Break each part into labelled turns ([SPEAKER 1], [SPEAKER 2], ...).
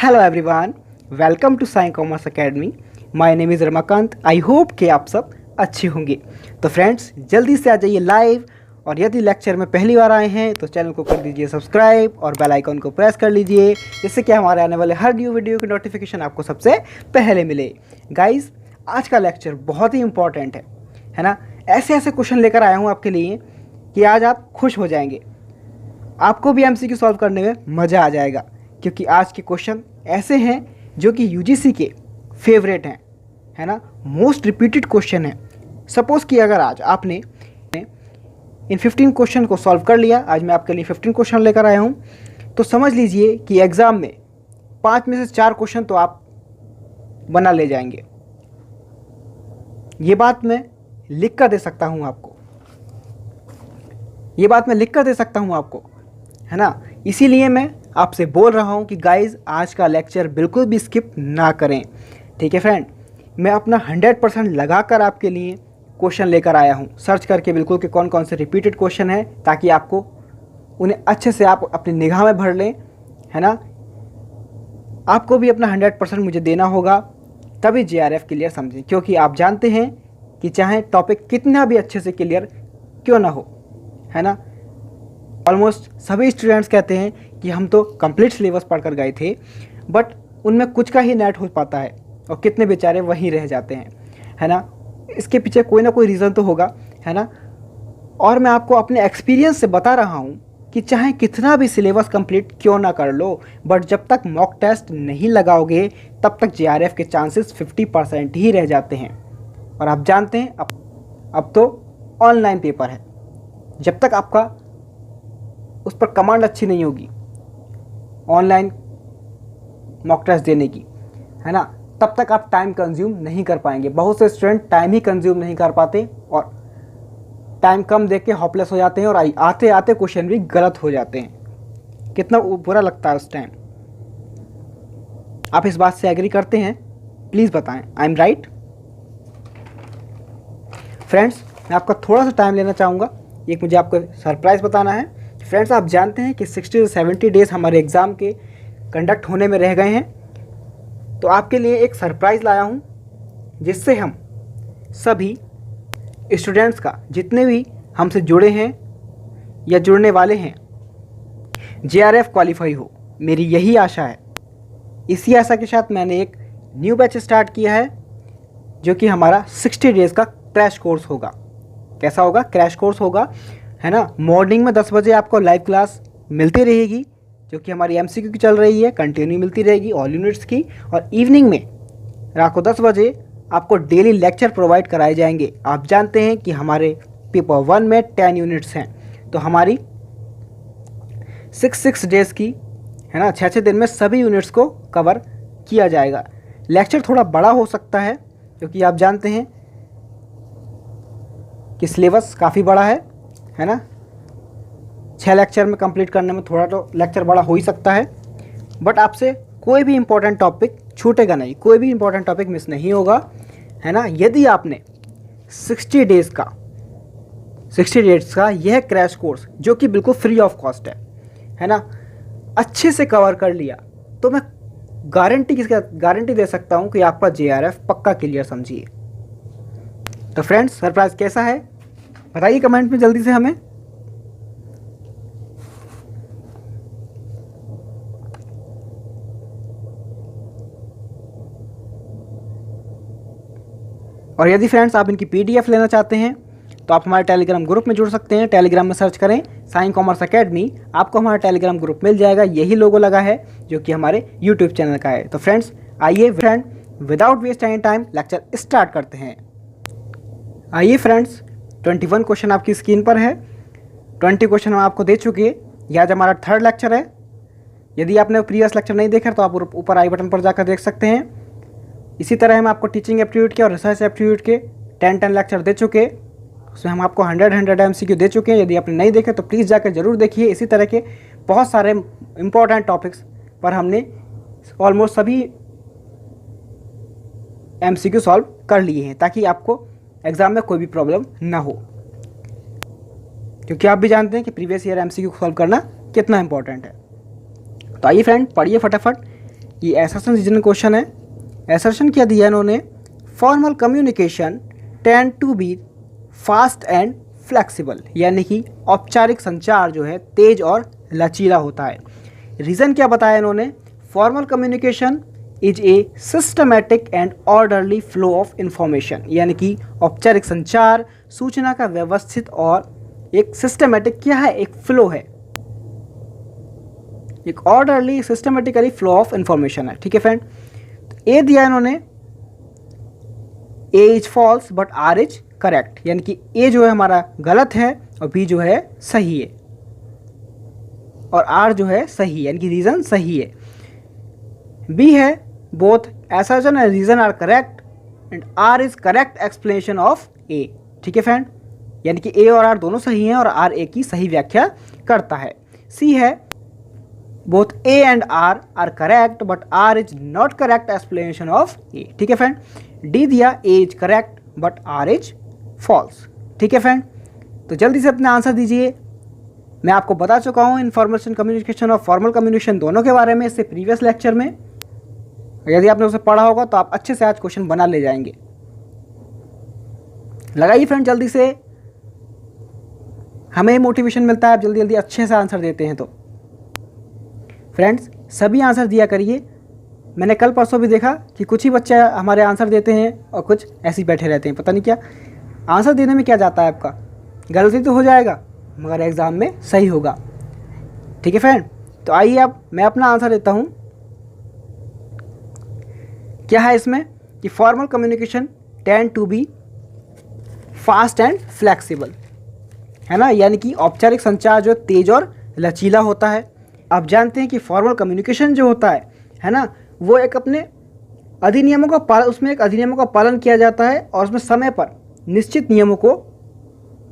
[SPEAKER 1] Hello everyone, welcome to Sai commerce academy. My name is Ramakant. I hope कि आप सब अच्छे होंगे। तो फ्रेंड्स, जल्दी से आ जाइए लाइव, और यदि लेक्चर में पहली बार आए हैं तो चैनल को कर दीजिए सब्सक्राइब और बेल आइकन को प्रेस कर लीजिए, जिससे कि हमारे आने वाले हर न्यू वीडियो की नोटिफिकेशन आपको सबसे पहले मिले। गाइस, आज का लेक्चर बहुत ही इंपॉर्टेंट है ना। ऐसे ऐसे क्वेश्चन लेकर आया हूँ आपके लिए कि आज आप खुश हो जाएंगे। आपको भी एमसीक्यू सॉल्व करने में मज़ा आ जाएगा, क्योंकि आज के क्वेश्चन ऐसे हैं जो कि यूजीसी के फेवरेट हैं, है ना। मोस्ट रिपीटेड क्वेश्चन है। सपोज़ कि अगर आज आपने इन 15 क्वेश्चन को सॉल्व कर लिया, आज मैं आपके लिए 15 क्वेश्चन लेकर आया हूँ, तो समझ लीजिए कि एग्ज़ाम में 5 में से 4 क्वेश्चन तो आप बना ले जाएंगे। ये बात मैं लिख कर दे सकता हूँ आपको, ये बात मैं लिख कर दे सकता हूँ आपको, है ना। इसीलिए मैं आपसे बोल रहा हूँ कि गाइज़, आज का लेक्चर बिल्कुल भी स्किप ना करें, ठीक है फ्रेंड। मैं अपना 100% लगा कर आपके लिए क्वेश्चन लेकर आया हूँ, सर्च करके बिल्कुल कि कौन कौन से रिपीटेड क्वेश्चन हैं, ताकि आपको उन्हें अच्छे से आप अपनी निगाह में भर लें, है ना। आपको भी अपना 100% मुझे देना होगा, तभी जेआरएफ क्लियर समझें, क्योंकि आप जानते हैं कि चाहे टॉपिक कितना भी अच्छे से क्लियर क्यों ना हो, है ना। ऑलमोस्ट सभी स्टूडेंट्स कहते हैं कि हम तो कंप्लीट सिलेबस पढ़कर गए थे, बट उनमें कुछ का ही नेट हो पाता है और कितने बेचारे वहीं रह जाते हैं, है ना। इसके पीछे कोई ना कोई रीज़न तो होगा, है ना। और मैं आपको अपने एक्सपीरियंस से बता रहा हूँ कि चाहे कितना भी सिलेबस कंप्लीट क्यों ना कर लो, बट जब तक मॉक टेस्ट नहीं लगाओगे तब तक जेआरएफ के चांसेस 50% ही रह जाते हैं। और आप जानते हैं अब तो ऑनलाइन पेपर है, जब तक आपका उस पर कमांड अच्छी नहीं होगी ऑनलाइन मॉक टेस्ट देने की, है ना, तब तक आप टाइम कंज्यूम नहीं कर पाएंगे। बहुत से स्टूडेंट टाइम ही कंज्यूम नहीं कर पाते और टाइम कम देख के हॉपलेस हो जाते हैं, और आते आते क्वेश्चन भी गलत हो जाते हैं। कितना बुरा लगता है उस टाइम। आप इस बात से एग्री करते हैं? प्लीज़ बताएं, आई एम राइट? फ्रेंड्स, मैं आपका थोड़ा सा टाइम लेना चाहूँगा, एक मुझे आपको सरप्राइज़ बताना है। फ्रेंड्स, आप जानते हैं कि 60 से 70 डेज़ हमारे एग्ज़ाम के कंडक्ट होने में रह गए हैं, तो आपके लिए एक सरप्राइज़ लाया हूँ, जिससे हम सभी स्टूडेंट्स का, जितने भी हमसे जुड़े हैं या जुड़ने वाले हैं, जेआरएफ क्वालिफाई हो, मेरी यही आशा है। इसी आशा के साथ मैंने एक न्यू बैच स्टार्ट किया है, जो कि हमारा 60 डेज़ का क्रैश कोर्स होगा। कैसा होगा? क्रैश कोर्स होगा, है ना। मॉर्निंग में 10 बजे आपको लाइव क्लास मिलती रहेगी, जो कि हमारी एमसीक्यू की चल रही है, कंटिन्यू मिलती रहेगी ऑल यूनिट्स की। और इवनिंग में रात को 10 बजे आपको डेली लेक्चर प्रोवाइड कराए जाएंगे। आप जानते हैं कि हमारे पेपर 1 में 10 यूनिट्स हैं, तो हमारी 6 डेज़ की, है ना, 6 दिन में सभी यूनिट्स को कवर किया जाएगा। लेक्चर थोड़ा बड़ा हो सकता है, क्योंकि आप जानते हैं कि सिलेबस काफ़ी बड़ा है ना। 6 लेक्चर में कंप्लीट करने में थोड़ा तो लेक्चर बड़ा हो ही सकता है, बट आपसे कोई भी इंपॉर्टेंट टॉपिक छूटेगा नहीं, कोई भी इंपॉर्टेंट टॉपिक मिस नहीं होगा, है ना। यदि आपने 60 डेज़ का यह क्रैश कोर्स, जो कि बिल्कुल फ्री ऑफ कॉस्ट है ना, अच्छे से कवर कर लिया, तो मैं गारंटी दे सकता हूं कि आपका जेआरएफ पक्का क्लियर समझिए। तो फ्रेंड्स, सरप्राइज कैसा है बताइए कमेंट में जल्दी से हमें। और यदि फ्रेंड्स आप इनकी पीडीएफ लेना चाहते हैं तो आप हमारे टेलीग्राम ग्रुप में जुड़ सकते हैं। टेलीग्राम में सर्च करें साई कॉमर्स एकेडमी, आपको हमारा टेलीग्राम ग्रुप मिल जाएगा। यही लोगो लगा है जो कि हमारे यूट्यूब चैनल का है। तो फ्रेंड्स, आइए friend, without waste any time lecture start करते हैं। आइए फ्रेंड्स, 21 क्वेश्चन आपकी स्क्रीन पर है। 20 क्वेश्चन हम आपको दे चुके हैं। यह आज हमारा 3rd लेक्चर है। यदि आपने प्रीवियस लेक्चर नहीं देखा तो आप ऊपर आई बटन पर जाकर देख सकते हैं। इसी तरह हम आपको टीचिंग एप्टीट्यूड के और रिसर्च एप्टीट्यूड के 10 लेक्चर दे चुके, उसमें हम आपको 100 एमसीक्यू दे चुके हैं। यदि आपने नहीं देखे तो प्लीज़ जाकर ज़रूर देखिए। इसी तरह के बहुत सारे इंपॉर्टेंट टॉपिक्स पर हमने ऑलमोस्ट सभी एमसीक्यू सॉल्व कर लिए हैं, ताकि आपको एग्ज़ाम में कोई भी प्रॉब्लम ना हो, क्योंकि आप भी जानते हैं कि प्रीवियस ईयर एमसीक्यू सॉल्व करना कितना इंपॉर्टेंट है। तो आइए फ्रेंड, पढ़िए फटाफट। ये एसर्शन रीजन क्वेश्चन है। एसर्शन क्या दिया इन्होंने, formal communication tend to be fast and flexible, यानी कि औपचारिक संचार जो है तेज और लचीला होता है। रीज़न क्या बताया इन्होंने, formal communication is a systematic and orderly flow of information, यानी कि औपचारिक संचार सूचना का व्यवस्थित और एक सिस्टमैटिक क्या है, एक फ्लो है, एक orderly systematically flow of information है। ठीक है फ्रेंड, तो ए दिया इन्होंने, A is false but R is correct, यानी कि ए जो है हमारा गलत है और बी जो है सही है, और आर जो है सही है, यानी कि रीज़न सही है। बी है both assertion and reason are correct and R is correct explanation of A. ठीक है फ्रेंड, यानी कि ए और आर दोनों सही हैं और आर ए की सही व्याख्या करता है। सी है both A and R are correct but R is not correct explanation of A. ठीक है फ्रेंड, डी दिया A is correct but R is false. ठीक है फ्रेंड, तो जल्दी से अपना आंसर दीजिए। मैं आपको बता चुका हूँ इन्फॉर्मेशन कम्युनिकेशन और फॉर्मल कम्युनिकेशन दोनों के बारे में इससे प्रीवियस लेक्चर में। यदि आपने उसे पढ़ा होगा तो आप अच्छे से आज क्वेश्चन बना ले जाएंगे। लगाइए फ्रेंड जल्दी से, हमें मोटिवेशन मिलता है आप जल्दी जल्दी अच्छे से आंसर देते हैं तो। फ्रेंड्स सभी आंसर दिया करिए। मैंने कल परसों भी देखा कि कुछ ही बच्चे हमारे आंसर देते हैं और कुछ ऐसे ही बैठे रहते हैं, पता नहीं क्या। आंसर देने में क्या जाता है आपका, गलती तो हो जाएगा मगर एग्ज़ाम में सही होगा। ठीक है फ्रेंड, तो आइए अब मैं अपना आंसर देता हूँ। क्या है इसमें कि formal communication tend to be fast and flexible, है ना, यानी कि औपचारिक संचार जो तेज और लचीला होता है। आप जानते हैं कि फॉर्मल कम्युनिकेशन जो होता है ना, वो एक अपने अधिनियमों का पालन, उसमें एक अधिनियमों का पालन किया जाता है और उसमें समय पर निश्चित नियमों को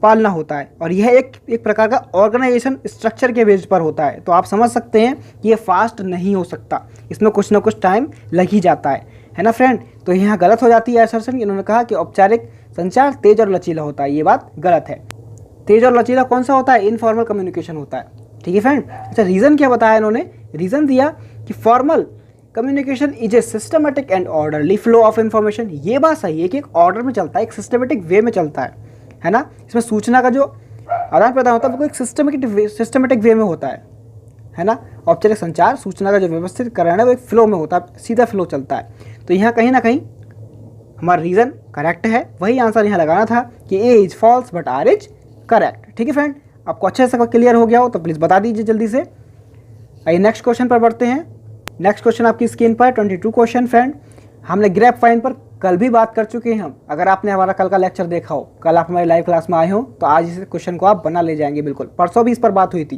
[SPEAKER 1] पालना होता है, और यह एक प्रकार का ऑर्गेनाइजेशन स्ट्रक्चर के बेस पर होता है। तो आप समझ सकते हैं कि ये फास्ट नहीं हो सकता, इसमें कुछ ना कुछ टाइम लग ही जाता है ना फ्रेंड। तो यहाँ गलत हो जाती है असर्शन। इन्होंने कहा कि औपचारिक संचार तेज और लचीला होता है, ये बात गलत है। तेज और लचीला कौन सा होता है, इनफॉर्मल कम्युनिकेशन होता है। ठीक है फ्रेंड, अच्छा रीज़न क्या बताया इन्होंने, रीज़न दिया कि formal communication is a systematic and orderly flow of information. ये बात सही है कि एक ऑर्डर में चलता है, एक सिस्टमेटिक वे में चलता है ना। इसमें सूचना का जो आदान प्रदान होता है वो एक सिस्टमेटिक वे में होता है ना। औपचारिक संचार सूचना का जो व्यवस्थित करण है वो एक फ्लो में होता है, सीधा फ्लो चलता है। तो यहाँ कहीं ना कहीं हमारा रीज़न करेक्ट है, वही आंसर यहाँ लगाना था कि A is false but R is correct. ठीक है फ्रेंड, आपको अच्छे से क्लियर हो गया हो तो प्लीज़ बता दीजिए जल्दी से। आइए नेक्स्ट क्वेश्चन पर बढ़ते हैं। नेक्स्ट क्वेश्चन आपकी स्क्रीन पर 22 क्वेश्चन। फ्रेंड हमने ग्रेप वाइन पर कल भी बात कर चुके हैं हम। अगर आपने हमारा कल का लेक्चर देखा हो, कल आप हमारी लाइव क्लास में आए हो, तो आज इस क्वेश्चन को आप बना ले जाएंगे बिल्कुल। परसों भी इस पर बात हुई थी।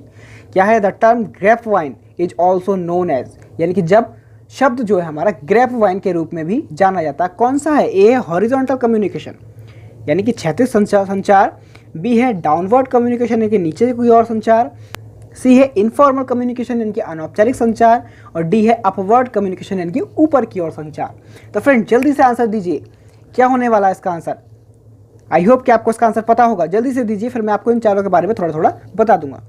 [SPEAKER 1] क्या है, the term grapevine is also known as, यानी कि जब शब्द जो है हमारा ग्रेप वाइन के रूप में भी जाना जाता है। कौन सा है, ए है हॉरिजॉन्टल कम्युनिकेशन यानी कि क्षैतिज संचार, बी है डाउनवर्ड कम्युनिकेशन यानी कि नीचे कोई और संचार, सी है इनफॉर्मल कम्युनिकेशन यानी कि अनौपचारिक संचार, और डी है अपवर्ड कम्युनिकेशन यानी कि ऊपर की ओर संचार। तो फ्रेंड जल्दी से आंसर दीजिए, क्या होने वाला है इसका आंसर। आई होप कि आपको इसका आंसर पता होगा, जल्दी से दीजिए, फिर मैं आपको इन चारों के बारे में थोड़ा थोड़ा बता दूंगा।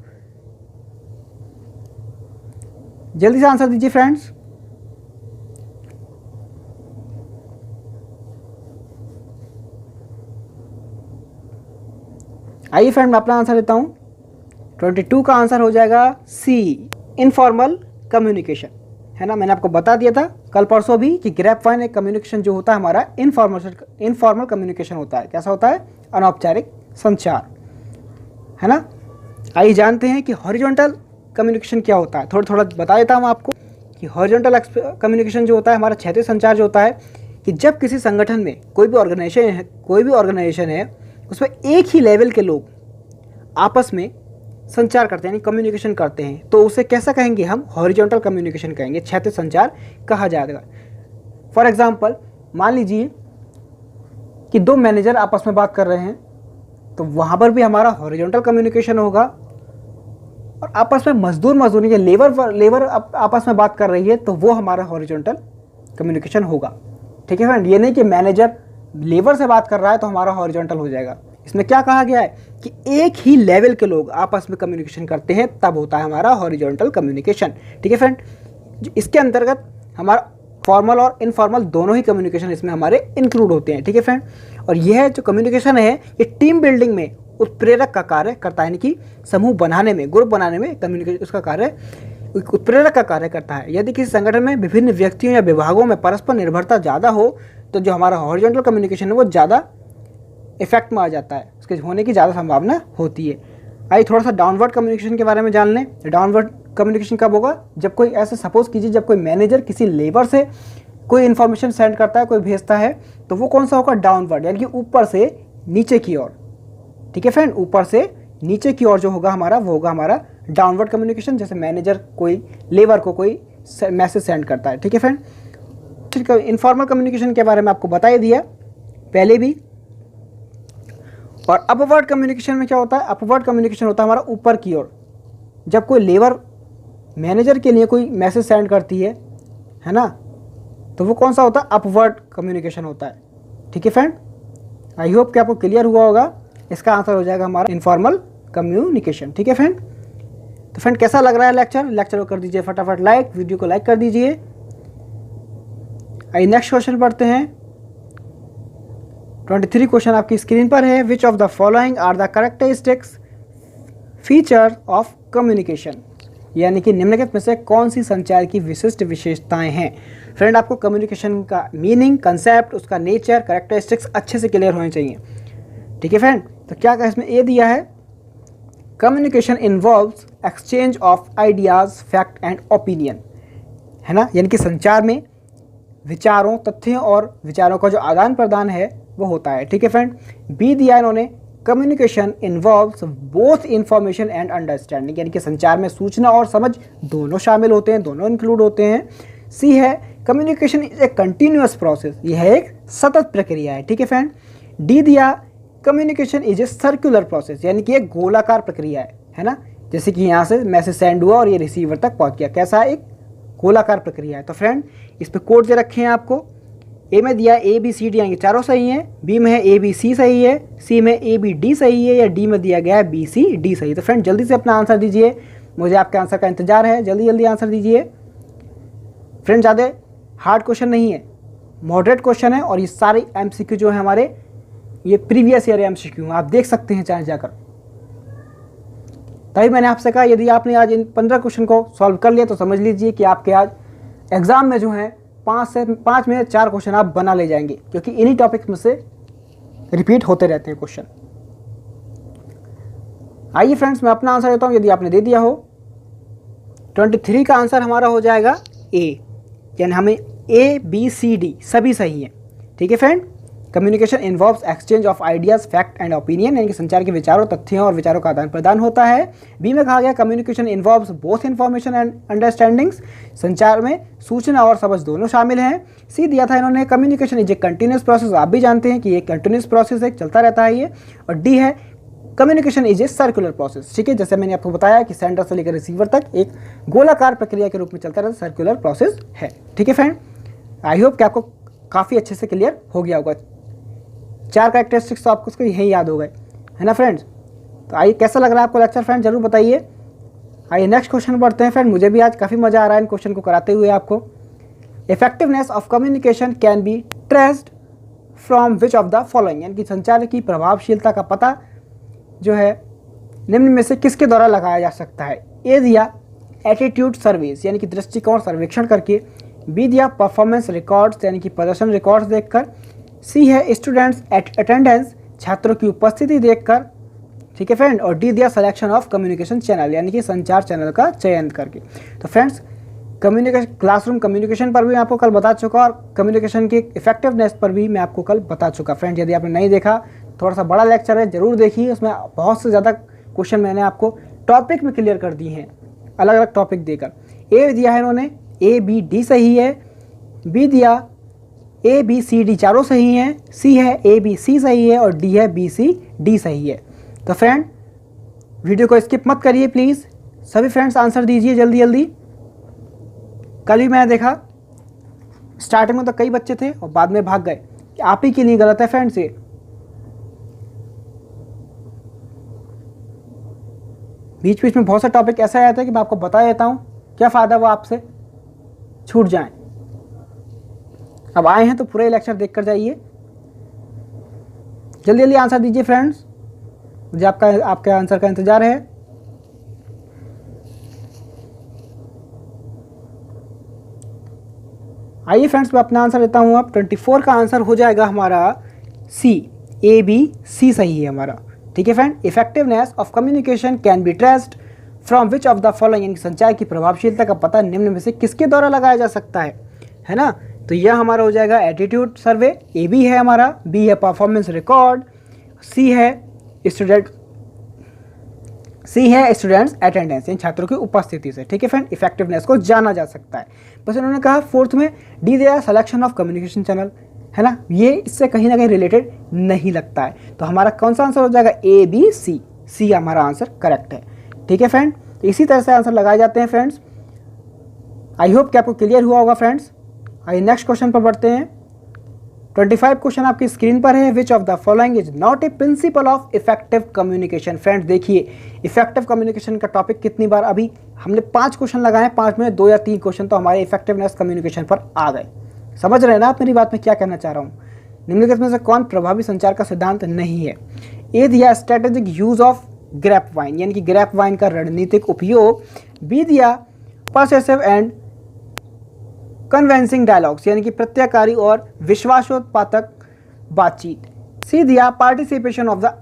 [SPEAKER 1] जल्दी से आंसर दीजिए फ्रेंड्स। आइए फ्रेंड मैं अपना आंसर देता हूं। 22 का आंसर हो जाएगा सी, इनफॉर्मल कम्युनिकेशन, है ना। मैंने आपको बता दिया था कल परसों भी कि ग्रेप वाइन एक कम्युनिकेशन जो होता है हमारा इनफॉर्मल कम्युनिकेशन होता है। कैसा होता है, अनौपचारिक संचार, है ना। आइए जानते हैं कि हॉरिजॉन्टल कम्युनिकेशन क्या होता है। थोड़ा थोड़ा बता देता हूँ आपको कि हॉरिजॉन्टल कम्युनिकेशन जो होता है हमारा क्षैतिज संचार जो होता है, कि जब किसी संगठन में कोई भी ऑर्गेनाइजेशन है उसमें एक ही लेवल के लोग आपस में संचार करते हैं यानी कम्युनिकेशन करते हैं, तो उसे कैसा कहेंगे हम, हॉरिजॉन्टल कम्युनिकेशन कहेंगे, क्षैतिज संचार कहा जाएगा। फॉर एग्जांपल मान लीजिए कि दो मैनेजर आपस में बात कर रहे हैं, तो वहाँ पर भी हमारा हॉरिजॉन्टल कम्युनिकेशन होगा। और आपस में मजदूरी के लेबर आपस में बात कर रही है, तो वो हमारा हॉरिजॉन्टल कम्युनिकेशन होगा। ठीक है फ्रेंड, ये नहीं कि मैनेजर लेबर से बात कर रहा है तो हमारा हॉरिजॉन्टल हो जाएगा। इसमें क्या कहा गया है कि एक ही लेवल के लोग आपस में कम्युनिकेशन करते हैं तब होता है हमारा हॉरिजॉन्टल कम्युनिकेशन। ठीक है फ्रेंड, इसके अंतर्गत हमारा फॉर्मल और इनफॉर्मल दोनों ही कम्युनिकेशन इसमें हमारे इंक्लूड होते हैं। ठीक है फ्रेंड, और यह जो कम्युनिकेशन है ये टीम बिल्डिंग में उत्प्रेरक का कार्य करता है, यानी कि समूह बनाने में, ग्रुप बनाने में कम्युनिकेशन उसका कार्य उत्प्रेरक का कार्य करता है। यदि किसी संगठन में विभिन्न व्यक्तियों या विभागों में परस्पर निर्भरता ज़्यादा हो तो जो हमारा हॉरिजॉन्टल कम्युनिकेशन है वो ज़्यादा इफेक्ट में आ जाता है, उसके होने की ज़्यादा संभावना होती है। आइए थोड़ा सा डाउनवर्ड कम्युनिकेशन के बारे में जान लें। डाउनवर्ड कम्युनिकेशन कब होगा? जब कोई ऐसे सपोज कीजिए जब कोई मैनेजर किसी लेबर से कोई इन्फॉर्मेशन सेंड करता है, कोई भेजता है, तो वो कौन सा होगा? डाउनवर्ड, यानी कि ऊपर से नीचे की ओर। ठीक है फ्रेंड, ऊपर से नीचे की ओर जो होगा हमारा वो होगा हमारा डाउनवर्ड कम्युनिकेशन। जैसे मैनेजर कोई लेबर को कोई मैसेज सेंड करता है। ठीक है फ्रेंड, ठीक है। इनफॉर्मल कम्युनिकेशन के बारे में आपको बता ही दिया पहले भी। और अपवर्ड कम्युनिकेशन में क्या होता है? अपवर्ड कम्युनिकेशन होता है हमारा ऊपर की ओर। जब कोई लेबर मैनेजर के लिए कोई मैसेज सेंड करती है ना, तो वो कौन सा होता है? अपवर्ड कम्युनिकेशन होता है। ठीक है फ्रेंड, आई होप कि आपको क्लियर हुआ होगा। इसका आंसर हो जाएगा हमारा इनफॉर्मल कम्युनिकेशन। ठीक है फ्रेंड, तो फ्रेंड कैसा लग रहा है लेक्चर को कर दीजिए फटाफट लाइक, वीडियो को लाइक कर दीजिए। आइए नेक्स्ट क्वेश्चन पढ़ते हैं। 23 क्वेश्चन आपकी स्क्रीन पर है। Which of the following are the characteristics feature of communication, यानी कि निम्नलिखित में से कौन सी संचार की विशिष्ट विशेषताएं हैं। फ्रेंड आपको कम्युनिकेशन का मीनिंग, कंसेप्ट, उसका नेचर, कैरेक्टरिस्टिक्स अच्छे से क्लियर होने चाहिए। ठीक है फ्रेंड, तो क्या इसमें ये दिया है? Communication involves exchange of ideas, fact and opinion, है ना, यानी कि संचार में विचारों, तथ्यों और विचारों का जो आदान प्रदान है वो होता है। ठीक है फ्रेंड, बी दिया इन्होंने communication involves both information and understanding, यानी कि संचार में सूचना और समझ दोनों शामिल होते हैं, दोनों इंक्लूड होते हैं। सी है communication is a continuous process, यह एक सतत प्रक्रिया है। ठीक है फ्रेंड, डी दिया communication is a circular process, यानी कि एक गोलाकार प्रक्रिया है ना, जैसे कि यहाँ से मैसेज सेंड हुआ और ये रिसीवर तक पहुँच गया, कैसा है? एक गोलाकार प्रक्रिया है। तो फ्रेंड इस पे कोड दे रखे हैं आपको। ए में दिया ए बी सी डी, यानी चारों सही हैं। बी में है ए बी सी सही है, सी में ए बी डी सही है, या डी में दिया गया है बी सी डी सही है। तो फ्रेंड जल्दी से अपना आंसर दीजिए, मुझे आपके आंसर का इंतजार है। जल्दी जल्दी आंसर दीजिए फ्रेंड, ज़्यादा हार्ड क्वेश्चन नहीं है, मॉडरेट क्वेश्चन है। और ये सारे एमसीक्यू जो है हमारे ये प्रीवियस ईयर एमसीक्यू आप देख सकते हैं चाहे जाकर। तभी मैंने आपसे कहा यदि आपने आज इन 15 क्वेश्चन को सॉल्व कर लिया तो समझ लीजिए कि आपके आज एग्जाम में जो है 5 में 4 क्वेश्चन आप बना ले जाएंगे, क्योंकि इन्हीं टॉपिक्स में से रिपीट होते रहते हैं क्वेश्चन। आइए फ्रेंड्स मैं अपना आंसर देता हूं, यदि आपने दे दिया हो। 23 का आंसर हमारा हो जाएगा ए, यानी हमें ए बी सी डी सभी सही है। ठीक है friend, communication involves exchange of ideas, fact and opinion, यानी कि संचार के विचारों, तथ्यों और विचारों का आदान प्रदान होता है। बी में कहा गया communication involves both information and understandings, संचार में सूचना और समझ दोनों शामिल हैं। सी दिया था इन्होंने communication is a continuous process, आप भी जानते हैं कि ये कंटिन्यूस प्रोसेस है, चलता रहता है ये। और डी है communication is a circular process. ठीक है, जैसे मैंने आपको बताया कि सेंडर से लेकर रिसीवर तक एक गोलाकार प्रक्रिया के रूप में चलता रहता सर्कुलर प्रोसेस है। ठीक है फ्रेंड, आई होप कि आपको काफ़ी अच्छे से क्लियर हो गया होगा। 4 कैरेक्टरिस्टिक्स तो आपको उसको यही याद हो गए, है ना फ्रेंड्स। तो आइए कैसा लग रहा है आपको लेक्चर फ्रेंड, जरूर बताइए। आइए नेक्स्ट क्वेश्चन पढ़ते हैं फ्रेंड, मुझे भी आज काफ़ी मज़ा आ रहा है इन क्वेश्चन को कराते हुए आपको। Effectiveness of communication can be traced from which of the following, यानी कि संचार की प्रभावशीलता का पता जो है निम्न में से किसके द्वारा लगाया जा सकता है। ए दिया एटीट्यूड सर्विस, यानी कि दृष्टिकोण सर्वेक्षण करके। बी दिया परफॉर्मेंस रिकॉर्ड्स, यानी कि प्रदर्शन रिकॉर्ड्स देखकर। सी है स्टूडेंट्स अटेंडेंस, छात्रों की उपस्थिति देखकर। ठीक है फ्रेंड, और डी दिया सिलेक्शन ऑफ कम्युनिकेशन चैनल, यानी कि संचार चैनल का चयन करके। तो फ्रेंड्स कम्युनिकेशन, क्लासरूम कम्युनिकेशन पर भी मैं आपको कल बता चुका और कम्युनिकेशन की इफेक्टिवनेस पर भी मैं आपको कल बता चुका। फ्रेंड यदि आपने नहीं देखा, थोड़ा सा बड़ा लेक्चर है, जरूर देखिए, उसमें बहुत से ज़्यादा क्वेश्चन मैंने आपको टॉपिक में क्लियर कर दिए हैं, अलग अलग टॉपिक देकर। ए दिया है इन्होंने ए बी डी सही है, बी दिया ए बी सी डी चारों सही हैं, सी है ए बी सी सही है, और डी है बी सी डी सही है। तो फ्रेंड वीडियो को स्किप मत करिए प्लीज़, सभी फ्रेंड्स आंसर दीजिए जल्दी जल्दी। कल भी मैंने देखा स्टार्टिंग में तो कई बच्चे थे और बाद में भाग गए, आप ही के लिए गलत है फ्रेंड्स ये। बीच बीच में बहुत सा टॉपिक ऐसा आया था कि मैं आपको बता देता हूँ, क्या फ़ायदा वो आपसे छूट जाए। अब आए हैं तो पूरे लेक्चर देख कर जाइए, जल्दी जल्दी आंसर दीजिए फ्रेंड्स, मुझे आपके आंसर का इंतजार है। आइए फ्रेंड्स, मैं अपना आंसर देता हूँ। अब 24 का आंसर हो जाएगा हमारा सी, ए बी सी सही है हमारा। ठीक है friend, effectiveness of communication can be traced from which of the following, यानी संचार की प्रभावशीलता का पता निम्न में से किसके द्वारा लगाया जा सकता है ना। तो यह हमारा हो जाएगा एटीट्यूड सर्वे, ए बी है हमारा, बी है परफॉर्मेंस रिकॉर्ड, सी है स्टूडेंट्स अटेंडेंस, यानी छात्रों की उपस्थिति से। ठीक है फ्रेंड, इफेक्टिवनेस को जाना जा सकता है। बस उन्होंने कहा फोर्थ में डी दिया सिलेक्शन ऑफ कम्युनिकेशन चैनल, है ना, ये इससे कहीं ना कहीं रिलेटेड नहीं लगता है। तो हमारा कौन सा आंसर हो जाएगा, ए बी सी, सी हमारा आंसर करेक्ट है। ठीक है फ्रेंड, तो इसी तरह से आंसर लगाए जाते हैं फ्रेंड्स। आई होप कि आपको क्लियर हुआ होगा फ्रेंड्स। आइए नेक्स्ट क्वेश्चन पर बढ़ते हैं। 25 क्वेश्चन आपकी स्क्रीन पर है। Which of the following is not a principle of effective communication. Friends देखिए, इफेक्टिव कम्युनिकेशन का टॉपिक कितनी बार, अभी हमने 5 क्वेश्चन लगाए, 5 में 2 या 3 क्वेश्चन तो हमारे इफेक्टिवनेस कम्युनिकेशन पर आ गए। समझ रहे हैं ना आप मेरी बात में क्या कहना चाह रहा हूँ। निम्नलिखित में से कौन प्रभावी संचार का सिद्धांत नहीं है। ए दिया strategic use of grape wine, यानी कि ग्रेप वाइन का रणनीतिक उपयोग। बी दिया परसेसिव एंड कन्वेंसिंग डायलॉग्स, यानी कि प्रत्ययकारी और विश्वासोत्पादक बातचीत। सी दिया पार्टिसिपेशन ऑफ द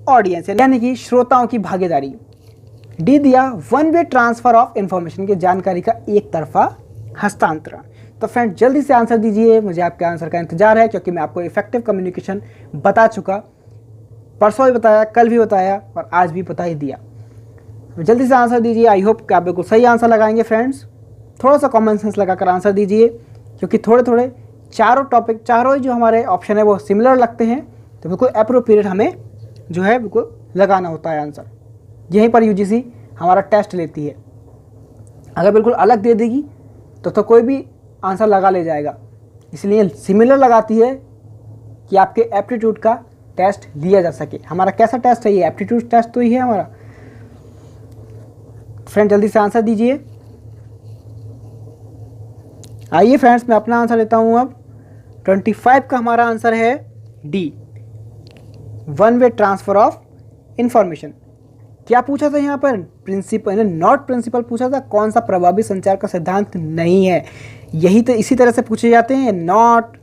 [SPEAKER 1] ऑडियंस, यानी कि श्रोताओं की भागीदारी। डी दिया one way transfer of information, की जानकारी का एक तरफा हस्तांतरण। तो फ्रेंड जल्दी से आंसर दीजिए, मुझे आपके आंसर का इंतजार है, क्योंकि मैं आपको इफेक्टिव कम्युनिकेशन बता चुका, परसों भी बताया, कल भी बताया और आज भी बता ही दिया। जल्दी से आंसर दीजिए। आई होप कि आप बिल्कुल सही आंसर लगाएंगे फ्रेंड्स। थोड़ा सा कॉमन सेंस लगाकर आंसर दीजिए, क्योंकि थोड़े थोड़े चारों ही जो हमारे ऑप्शन है वो सिमिलर लगते हैं, तो बिल्कुल अप्रोप्रिएट हमें जो है बिल्कुल लगाना होता है आंसर। यहीं पर यूजीसी हमारा टेस्ट लेती है। अगर बिल्कुल अलग दे देगी तो कोई भी आंसर लगा ले जाएगा, इसलिए सिमिलर लगाती है कि आपके एप्टीट्यूड का टेस्ट लिया जा सके। हमारा कैसा टेस्ट है ये, एप्टीट्यूड टेस्ट तो ही है हमारा। फ्रेंड जल्दी से आंसर दीजिए। आइए फ्रेंड्स, मैं अपना आंसर लेता हूं अब। 25 का हमारा आंसर है D, one way transfer of information. क्या पूछा था यहाँ पर, प्रिंसिपल नॉट प्रिंसिपल पूछा था, कौन सा प्रभावी संचार का सिद्धांत नहीं है। यही तो इसी तरह से पूछे जाते हैं, नॉट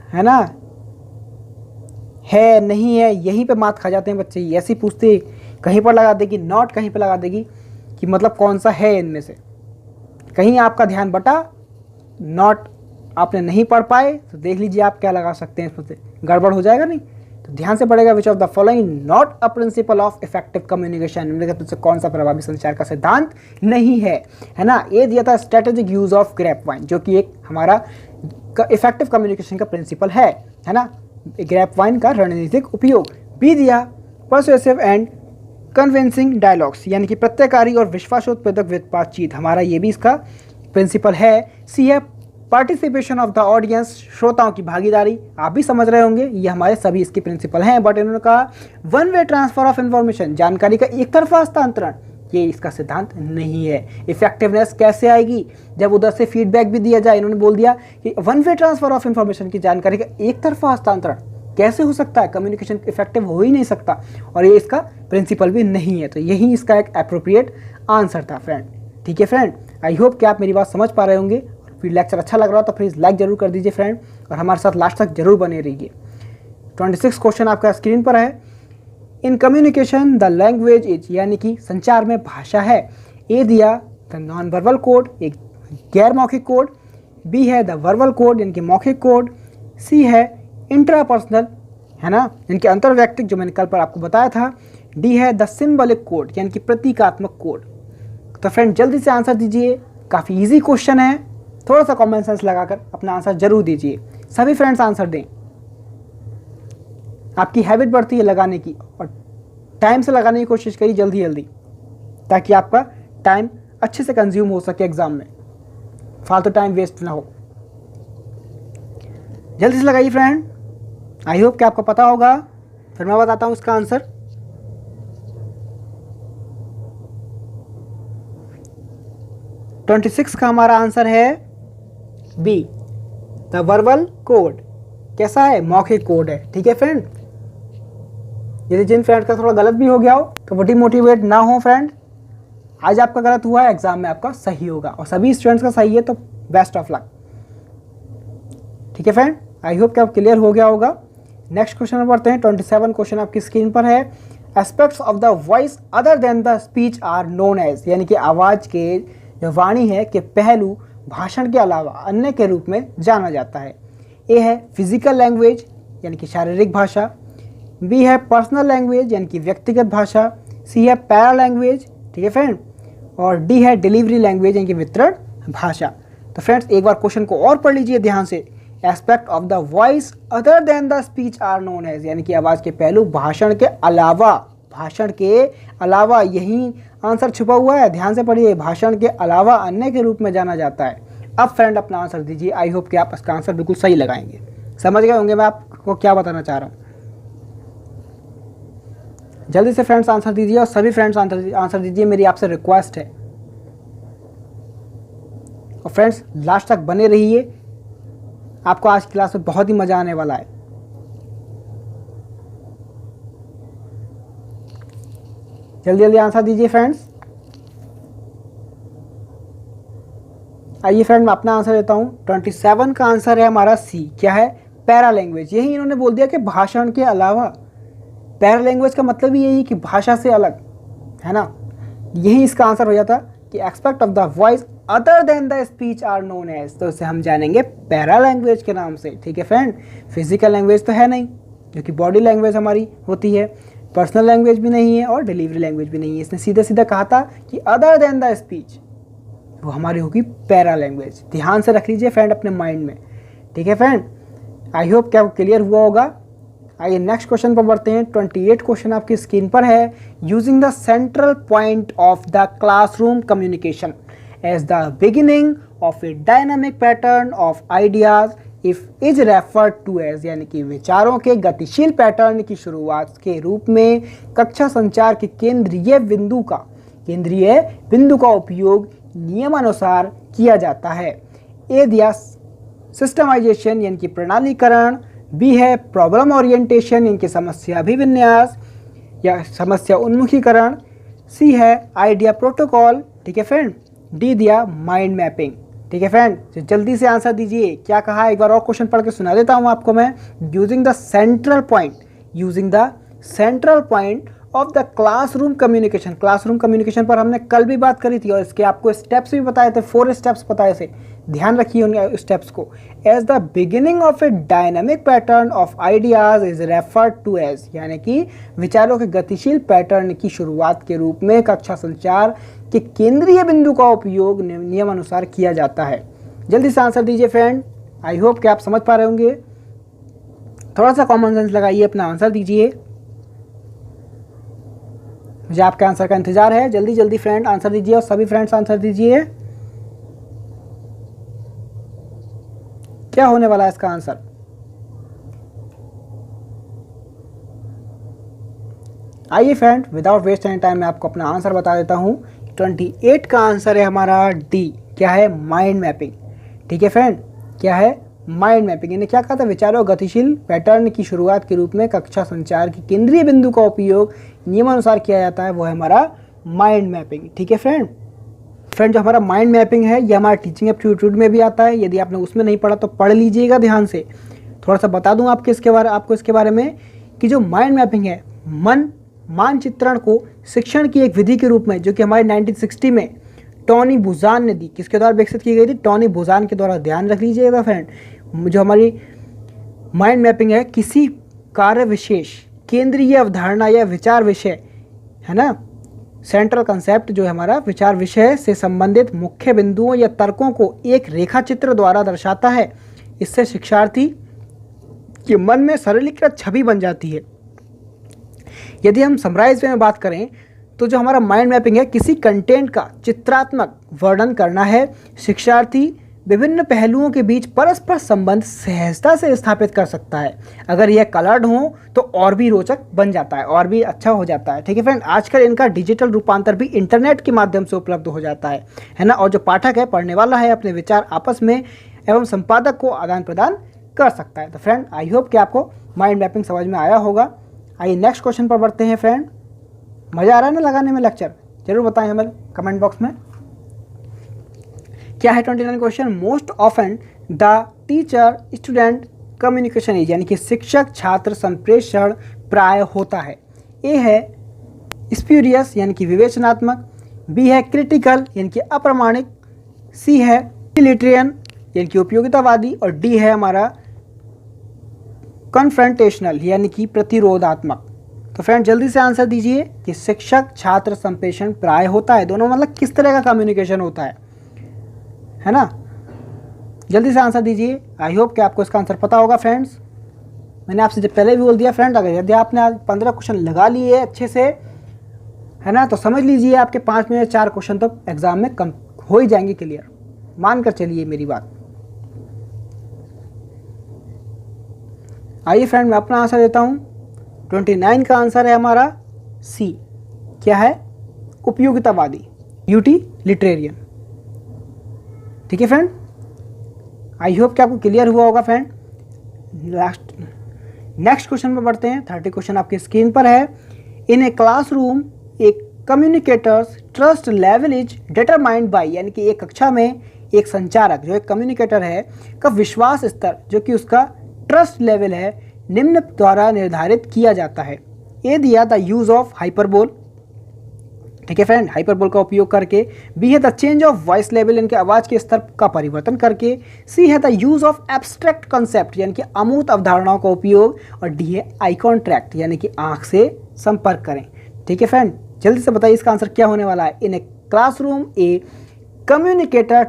[SPEAKER 1] है ना, है नहीं है, यहीं पे मात खा जाते हैं बच्चे। ऐसे ही पूछते, कहीं पर लगा देगी नॉट, कहीं पर लगा देगी कि मतलब कौन सा है इनमें से। कहीं आपका ध्यान बटा, नॉट आपने नहीं पढ़ पाए तो देख लीजिए आप क्या लगा सकते हैं, इसमें से गड़बड़ हो जाएगा नहीं। तो ध्यान से पड़ेगा, विच of the following not a principle of effective communication, निम्नलिखित में से कौन सा प्रभावी संचार का सिद्धांत नहीं है ना। ये दिया था strategic use of grape wine, जो कि एक हमारा इफेक्टिव कम्युनिकेशन का प्रिंसिपल है ना, ग्रेप वाइन का रणनीतिक उपयोग। बी दिया परसुएसिव एंड कन्विंसिंग डायलॉग्स, यानी कि प्रत्ययकारी और विश्वासोत्पादक बातचीत, हमारा ये भी इसका प्रिंसिपल है। सी है पार्टिसिपेशन ऑफ द ऑडियंस, श्रोताओं की भागीदारी। आप भी समझ रहे होंगे ये हमारे सभी इसके प्रिंसिपल हैं। बट इन्होंने कहा one way transfer of information, जानकारी का एक तरफा हस्तांतरण, ये इसका सिद्धांत नहीं है। इफेक्टिवनेस कैसे आएगी, जब उधर से फीडबैक भी दिया जाए। इन्होंने बोल दिया कि one way transfer of information, की जानकारी का एक तरफा हस्तांतरण कैसे हो सकता है, कम्युनिकेशन इफेक्टिव हो ही नहीं सकता, और ये इसका प्रिंसिपल भी नहीं है। तो यही इसका एक अप्रोप्रिएट आंसर था फ्रेंड। ठीक है फ्रेंड, आई होप कि आप मेरी बात समझ पा रहे होंगे। फिर लेक्चर अच्छा लग रहा हो तो प्लीज़ लाइक जरूर कर दीजिए फ्रेंड, और हमारे साथ लास्ट तक जरूर बने रहिए। 26 क्वेश्चन आपका स्क्रीन पर है। In communication the language is, यानी कि संचार में भाषा है। ए दिया द नॉन वर्बल कोड, एक गैर मौखिक कोड। बी है द वर्बल कोड, यानी कि मौखिक कोड। सी है इंट्रापर्सनल, है ना, इनके अंतर्वैयक्तिक, जो मैंने कल पर आपको बताया था। डी है द सिंबलिक कोड, यानी कि प्रतीकात्मक कोड। तो फ्रेंड जल्दी से आंसर दीजिए, काफ़ी इजी क्वेश्चन है, थोड़ा सा कॉमन सेंस लगाकर अपना आंसर जरूर दीजिए। सभी फ्रेंड्स आंसर दें, आपकी हैबिट बढ़ती है लगाने की, और टाइम से लगाने की कोशिश करिए जल्दी जल्दी, ताकि आपका टाइम अच्छे से कंज्यूम हो सके एग्जाम में, फालतू टाइम वेस्ट ना हो। जल्दी से लगाइए फ्रेंड, आई होप कि आपको पता होगा। फिर मैं बताता हूँ इसका आंसर। ट्वेंटी 26 का हमारा आंसर है बी, द वर्बल कोड कैसा है, मौखिक कोड है। ठीक है फ्रेंड, यदि जिन फ्रेंड का थोड़ा गलत भी हो गया हो तो वो डिमोटिवेट ना हो फ्रेंड, आज आपका गलत हुआ है, एग्जाम में आपका सही होगा और सभी स्टूडेंट्स का सही है, तो बेस्ट ऑफ लक। ठीक है फ्रेंड, आई होप कि आप क्लियर हो गया होगा। नेक्स्ट क्वेश्चन में बढ़ते हैं। 27 क्वेश्चन आपकी स्क्रीन पर है। Aspects of the voice other than the speech are known as, यानी कि आवाज़ के जो वाणी है के पहलू भाषण के अलावा अन्य के रूप में जाना जाता है। ए है फिजिकल लैंग्वेज यानी कि शारीरिक भाषा, बी है पर्सनल लैंग्वेज यानी कि व्यक्तिगत भाषा, सी है पैरा लैंग्वेज, ठीक है फ्रेंड, और डी है डिलीवरी लैंग्वेज यानी कि वितरण भाषा। तो फ्रेंड्स एक बार क्वेश्चन को और पढ़ लीजिए ध्यान से। Aspect of the voice other than the speech are known as, यानी कि आवाज़ के पहलू भाषण के अलावा यही आंसर छुपा हुआ है, ध्यान से पढ़िए, भाषण के अलावा अन्य के रूप में जाना जाता है। अब फ्रेंड अपना आंसर दीजिए, आई होप कि आप इसका आंसर बिल्कुल सही लगाएंगे। समझ गए होंगे मैं आपको क्या बताना चाह रहा हूँ। जल्दी से फ्रेंड्स आंसर दीजिए और सभी फ्रेंड्स आंसर दीजिए, मेरी आपसे रिक्वेस्ट है। और फ्रेंड्स लास्ट तक बने रहिए, आपको आज क्लास में बहुत ही मज़ा आने वाला है। जल्दी जल्दी आंसर दीजिए फ्रेंड्स। आइए फ्रेंड मैं अपना आंसर देता हूँ। 27 का आंसर है हमारा सी, क्या है, पैरा लैंग्वेज। यही इन्होंने बोल दिया कि भाषण के अलावा। पैरा लैंग्वेज का मतलब ही यही कि भाषा से अलग, है ना। यही इसका आंसर हो जाता कि expect of the voice other than the speech are known as, तो इसे हम जानेंगे पैरा लैंग्वेज के नाम से। ठीक है फ्रेंड, फिजिकल लैंग्वेज तो है नहीं, जो कि बॉडी लैंग्वेज हमारी होती है, पर्सनल लैंग्वेज भी नहीं है और डिलीवरी लैंग्वेज भी नहीं है। इसने सीधा सीधा कहा था कि अदर देन द स्पीच, वो हमारी होगी पैरा लैंग्वेज। ध्यान से रख लीजिए फ्रेंड अपने माइंड में। ठीक है फ्रेंड, आई होप क्या क्लियर हुआ होगा। आइए नेक्स्ट क्वेश्चन पर बढ़ते हैं। 28 क्वेश्चन आपकी स्क्रीन पर है। Using the central point of the classroom communication as the beginning of a dynamic pattern of ideas if is referred to as, यानी कि विचारों के गतिशील पैटर्न की शुरुआत के रूप में कक्षा संचार के केंद्रीय बिंदु का उपयोग नियमानुसार किया जाता है। ए दिया सिस्टमाइजेशन यानी कि प्रणालीकरण, बी है प्रॉब्लम ओरिएंटेशन यानी कि समस्या अभिविन्यास या समस्या उन्मुखीकरण, सी है आइडिया प्रोटोकॉल, ठीक है फ्रेंड, डी दिया माइंड मैपिंग। ठीक है फ्रेंड, तो जल्दी से आंसर दीजिए। क्या कहा, एक बार और क्वेश्चन पढ़ के सुना देता हूं आपको मैं। Using the central point of the classroom communication पर हमने कल भी बात करी थी और इसके आपको स्टेप्स भी बताए थे, 4 स्टेप्स बताए थे, ध्यान रखिए उन स्टेप्स को। As the beginning of a dynamic pattern of ideas is referred to as, यानी कि विचारों के गतिशील पैटर्न की शुरुआत के रूप में कक्षा संचार के केंद्रीय बिंदु का उपयोग नियमानुसार किया जाता है। जल्दी से आंसर दीजिए फ्रेंड, आई होप कि आप समझ पा रहे होंगे। थोड़ा सा कॉमन सेंस लगाइए, अपना आंसर दीजिए, मुझे आपके आंसर का इंतजार है। जल्दी जल्दी फ्रेंड आंसर दीजिए और सभी फ्रेंड्स आंसर दीजिए। क्या होने वाला है इसका आंसर? आइए friend without waste any time मैं आपको अपना आंसर बता देता हूं। 28 का आंसर है हमारा डी, क्या है, माइंड मैपिंग। ठीक है फ्रेंड, क्या है, माइंड मैपिंग। यानी क्या कहा था, विचारों गतिशील पैटर्न की शुरुआत के रूप में कक्षा संचार के केंद्रीय बिंदु का उपयोग नियमानुसार किया जाता है, वो है हमारा माइंड मैपिंग। ठीक है फ्रेंड, जो हमारा माइंड मैपिंग है ये हमारा टीचिंग एप्टीट्यूड में भी आता है। यदि आपने उसमें नहीं पढ़ा तो पढ़ लीजिएगा ध्यान से। थोड़ा सा बता दूं आपको इसके बारे में कि जो माइंड मैपिंग है, मानचित्रण को शिक्षण की एक विधि के रूप में, जो कि हमारे 1960 में टॉनी बुजान ने दी, किसके द्वारा विकसित की गई थी, टॉनी बुजान के द्वारा। ध्यान रख लीजिएगा फ्रेंड, जो हमारी माइंड मैपिंग है, किसी कार्य विशेष, केंद्रीय अवधारणा या विचार विषय, है ना, सेंट्रल कंसेप्ट जो है हमारा विचार विषय से संबंधित मुख्य बिंदुओं या तर्कों को एक रेखा चित्र द्वारा दर्शाता है। इससे शिक्षार्थी के मन में सरलीकृत छवि बन जाती है। यदि हम समराइज में बात करें तो जो हमारा माइंड मैपिंग है, किसी कंटेंट का चित्रात्मक वर्णन करना है। शिक्षार्थी विभिन्न पहलुओं के बीच परस्पर संबंध सहजता से स्थापित कर सकता है। अगर यह कलर्ड हो तो और भी रोचक बन जाता है, और भी अच्छा हो जाता है। ठीक है फ्रेंड, आजकल इनका डिजिटल रूपांतर भी इंटरनेट के माध्यम से उपलब्ध हो जाता है ना। और जो पाठक है, पढ़ने वाला है, अपने विचार आपस में एवं संपादक को आदान प्रदान कर सकता है। तो फ्रेंड आई होप कि आपको माइंड मैपिंग समझ में आया होगा। आइए नेक्स्ट क्वेश्चन पर बढ़ते हैं फ्रेंड। मज़ा आ रहा है ना लगाने में लेक्चर? जरूर बताएं हमें कमेंट बॉक्स में। क्या है 29 question? Most often the teacher student communication is, यानी कि शिक्षक छात्र संप्रेषण प्राय होता है। ए है स्प्यूरियस यानी कि विवेचनात्मक, बी है क्रिटिकल यानी कि अप्रामाणिक, सी है यूटिलिटेरियन यानी कि उपयोगितावादी, और डी है हमारा कन्फ्रंटेशनल यानी कि प्रतिरोधात्मक। तो फ्रेंड जल्दी से आंसर दीजिए कि शिक्षक छात्र संप्रेषण प्राय होता है, दोनों मतलब किस तरह का कम्युनिकेशन होता है ना? जल्दी से आंसर दीजिए। आई होप कि आपको इसका आंसर पता होगा फ्रेंड्स। मैंने आपसे जब पहले भी बोल दिया फ्रेंड, अगर यदि आपने आज 15 क्वेश्चन लगा लिए अच्छे से, है ना, तो समझ लीजिए आपके 5 में 4 क्वेश्चन तो एग्जाम में कम हो ही जाएंगे क्लियर। मान कर चलिए मेरी बात। आइए फ्रेंड मैं अपना आंसर देता हूँ। 29 का आंसर है हमारा सी। क्या है? उपयोगितावादी, यूटिलिटेरियन। ठीक है फ्रेंड, आई होप कि आपको क्लियर हुआ होगा फ्रेंड। नेक्स्ट क्वेश्चन पर बढ़ते हैं। 30 क्वेश्चन आपकी स्क्रीन पर है। इन ए क्लासरूम एक communicators trust level is determined by, यानी कि एक कक्षा में एक संचारक जो एक कम्युनिकेटर है का विश्वास स्तर जो कि उसका ट्रस्ट लेवल है निम्न द्वारा निर्धारित किया जाता है। ए दिया द यूज ऑफ हाइपरबोल, ठीक है फ्रेंड, हाइपरबोल का उपयोग करके। बी है the change of voice level, यानी कि आवाज़ के स्तर का परिवर्तन करके। सी है the use of abstract concept, यानी कि अमूर्त अवधारणाओं का उपयोग। और डी है आई कॉन्ट्रैक्ट, यानी कि आंख से संपर्क करें। ठीक है फ्रेंड, जल्दी से बताइए इसका आंसर क्या होने वाला है। In a classroom a communicator